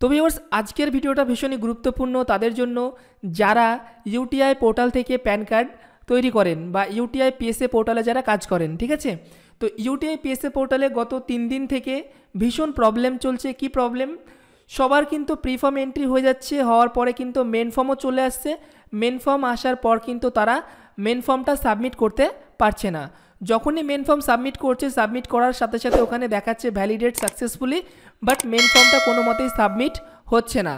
তো ভিউয়ার্স আজকের ভিডিওটা ভীষণই গুরুত্বপূর্ণ তাদের জন্য যারা ইউটিআই পোর্টাল থেকে প্যান কার্ড তৈরি করেন বা ইউটিআই পিএসএ পোর্টালে যারা কাজ করেন, ঠিক আছে। তো ইউটিআই পিএসএ পোর্টালে গত 3 দিন থেকে ভীষণ প্রবলেম চলছে। কি প্রবলেম? সবার কিন্তু প্রিফর্ম এন্ট্রি হয়ে যাচ্ছে, হওয়ার পরে কিন্তু মেন ফর্মও চলে আসছে। মেন ফর্ম আসার পর কিন্তু তারা মেন ফর্মটা সাবমিট করতে পারছে না। যখনই মেন ফর্ম সাবমিট করছে, সাবমিট করার সাথে সাথে ওখানে দেখাচ্ছে ভ্যালিডেট সাকসেসফুলি, বাট মেন ফর্মটা কোনো মতেই সাবমিট হচ্ছে না।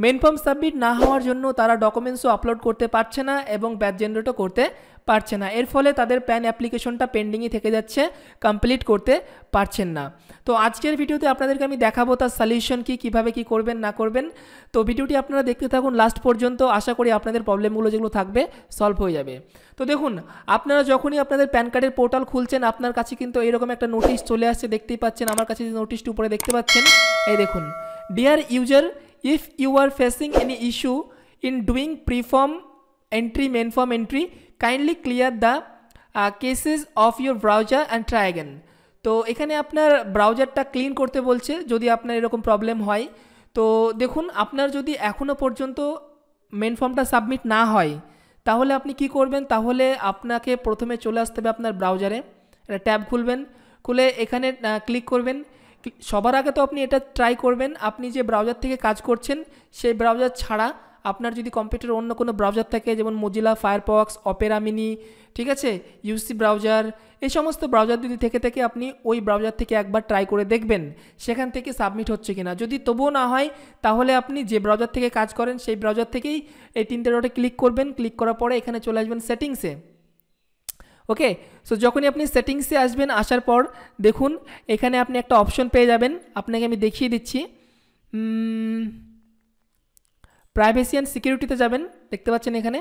মেন ফর্ম সাবমিট না হওয়ার জন্য তারা ডকুমেন্টসও আপলোড করতে পারছে না এবং ব্যাচ জেনারেটও করতে পারছে না। এর ফলে তাদের প্যান অ্যাপ্লিকেশনটা পেন্ডিংই থেকে যাচ্ছে, কমপ্লিট করতে পারছেন না। তো আজকের ভিডিওতে আপনাদেরকে আমি দেখাবো তার সলিউশন কি, কীভাবে কি করবেন না করবেন। তো ভিডিওটি আপনারা দেখতে থাকুন লাস্ট পর্যন্ত, আশা করি আপনাদের প্রবলেমগুলো যেগুলো থাকবে সলভ হয়ে যাবে। তো দেখুন, আপনারা যখনই আপনাদের প্যান কার্ডের পোর্টাল খুলছেন আপনার কাছে কিন্তু এইরকম একটা নোটিশ চলে আসছে, দেখতেই পাচ্ছেন। আমার কাছে যে নোটিশটি উপরে দেখতে পাচ্ছেন, এই দেখুন, dear user, if you are facing any issue in doing preform entry main form entry, kindly clear the cases of your browser and try again. তো এখানে আপনার ব্রাউজারটা ক্লিন করতে বলছে যদি আপনার এরকম প্রবলেম হয়। তো দেখুন, আপনার যদি এখনও পর্যন্ত মেন ফর্মটা সাবমিট না হয় তাহলে আপনি কি করবেন? তাহলে আপনাকে প্রথমে চলে আসতে হবে আপনার ব্রাউজারে, একটা ট্যাব খুলবেন, খুলে এখানে ক্লিক করবেন। সবার আগে তো আপনি এটা ট্রাই করবেন আপনি যে ব্রাউজার থেকে কাজ করছেন সেই ব্রাউজার ছাড়া আপনার যদি কম্পিউটারে অন্য কোনো ব্রাউজার থাকে, যেমন মোজিলা ফায়ারফক্স, অপেরা মিনি, ঠিক আছে, ইউসি ব্রাউজার, এই সমস্ত ব্রাউজার যদি থেকে আপনি ওই ব্রাউজার থেকে একবার ট্রাই করে দেখবেন সেখান থেকে সাবমিট হচ্ছে কিনা। যদি তবুও না হয় তাহলে আপনি যে ব্রাউজার থেকে কাজ করেন সেই ব্রাউজার থেকেই এই 3টে ডটে ক্লিক করবেন। ক্লিক করার পরে এখানে চলে আসবেন সেটিংসে। ওকে, সো যখনই আপনি সেটিংসে আসবেন, আসার পর দেখুন এখানে আপনি একটা অপশন পেয়ে যাবেন, আপনাকে আমি দেখিয়ে দিচ্ছি। প্রাইভেসি অ্যান্ড সিকিউরিটিতে যাবেন, দেখতে পাচ্ছেন এখানে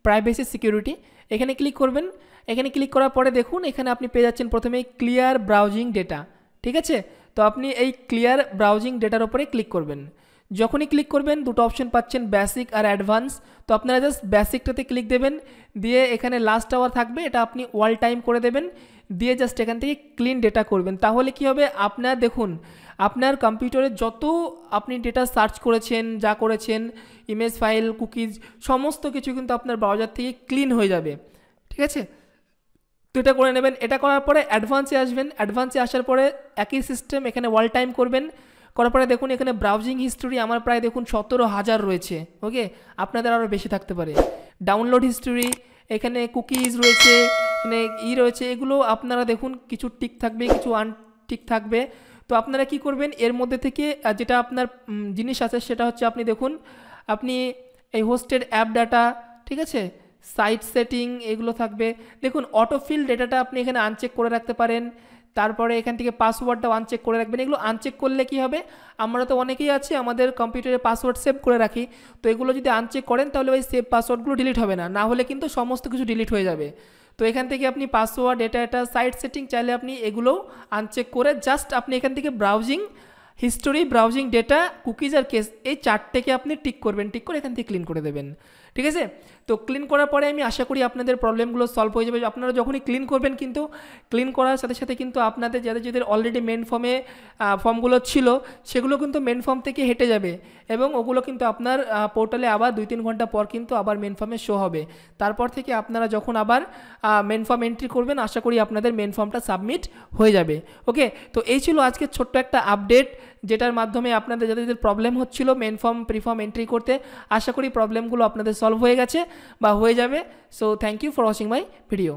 প্রাইভেসি সিকিউরিটি, এখানে ক্লিক করবেন। এখানে ক্লিক করার পরে দেখুন এখানে আপনি পেয়ে যাচ্ছেন প্রথমেই ক্লিয়ার ব্রাউজিং ডেটা, ঠিক আছে। তো আপনি এই ক্লিয়ার ব্রাউজিং ডেটার ওপরে ক্লিক করবেন। যখনই ক্লিক করবেন দুটো অপশন পাচ্ছেন, বেসিক আর অ্যাডভান্স। তো আপনারা জাস্ট বেসিকটাতে ক্লিক দেবেন, দিয়ে এখানে লাস্ট আওয়ার থাকবে, এটা আপনি অল টাইম করে দেবেন, দিয়ে জাস্ট এখান থেকে ক্লিন ডেটা করবেন। তাহলে কি হবে, আপনার দেখুন আপনার কম্পিউটারে যত আপনি ডেটা সার্চ করেছেন, যা করেছেন, ইমেজ ফাইল, কুকিজ, সমস্ত কিছু কিন্তু আপনার ব্রাউজার থেকে ক্লিন হয়ে যাবে, ঠিক আছে। তো এটা করে নেবেন। এটা করার পরে অ্যাডভান্সে আসবেন। অ্যাডভান্সে আসার পরে একই সিস্টেম, এখানে অল টাইম করবেন। করার পরে দেখুন এখানে ব্রাউজিং হিস্টোরি আমার প্রায় দেখুন 17,000 রয়েছে। ওকে, আপনাদের আরও বেশি থাকতে পারে। ডাউনলোড হিস্টোরি, এখানে কুকিজ রয়েছে, এখানে রয়েছে, এগুলো আপনারা দেখুন কিছু টিক থাকবে, কিছু আনটিক থাকবে। তো আপনারা কি করবেন, এর মধ্যে থেকে যেটা আপনার জিনিস আছে সেটা হচ্ছে আপনি দেখুন, আপনি এই হোস্টেড অ্যাপ ডাটা, ঠিক আছে, সাইট সেটিং, এগুলো থাকবে। দেখুন অটোফিল ডেটাটা আপনি এখানে আনচেক করে রাখতে পারেন। তারপরে এখান থেকে পাসওয়ার্ডটাও আনচেক করে রাখবেন। এগুলো আনচেক করলে কি হবে, আমরা তো অনেকেই আছি আমাদের কম্পিউটারে পাসওয়ার্ড সেভ করে রাখি, তো এগুলো যদি আনচেক করেন তাহলে ওই সেভ পাসওয়ার্ডগুলো ডিলিট হবে না, না হলে কিন্তু সমস্ত কিছু ডিলিট হয়ে যাবে। তো এখান থেকে আপনি পাসওয়ার্ড, এটা সাইট সেটিং চাইলে আপনি এগুলোও আনচেক করে জাস্ট আপনি এখান থেকে browsing history, browsing data, cookies আর কেস, এই 4টেকে আপনি টিক করবেন, টিক করে এখান থেকে ক্লিন করে দেবেন, ঠিক আছে। তো ক্লিন করার পরে আমি আশা করি আপনাদের প্রবলেমগুলো সলভ হয়ে যাবে। আপনারা যখনই ক্লিন করবেন কিন্তু ক্লিন করার সাথে সাথে কিন্তু আপনাদের যাদের অলরেডি মেন ফর্মে ফর্মগুলো ছিল সেগুলো কিন্তু মেন ফর্ম থেকে হেঁটে যাবে এবং ওগুলো কিন্তু আপনার পোর্টালে আবার 2-3 ঘন্টা পর কিন্তু আবার মেন ফর্মে শো হবে। তারপর থেকে আপনারা যখন আবার মেন ফর্ম এন্ট্রি করবেন আশা করি আপনাদের মেন ফর্মটা সাবমিট হয়ে যাবে। ওকে, তো এই ছিল আজকে ছোট্ট একটা আপডেট, যেটার মাধ্যমে আপনাদের যাদের প্রবলেম হচ্ছিল মেন ফর্ম প্রিফর্ম এন্ট্রি করতে, আশা করি প্রবলেমগুলো আপনাদের সলভ হয়ে গেছে বা হয়ে যাবে। So thank you for watching my video.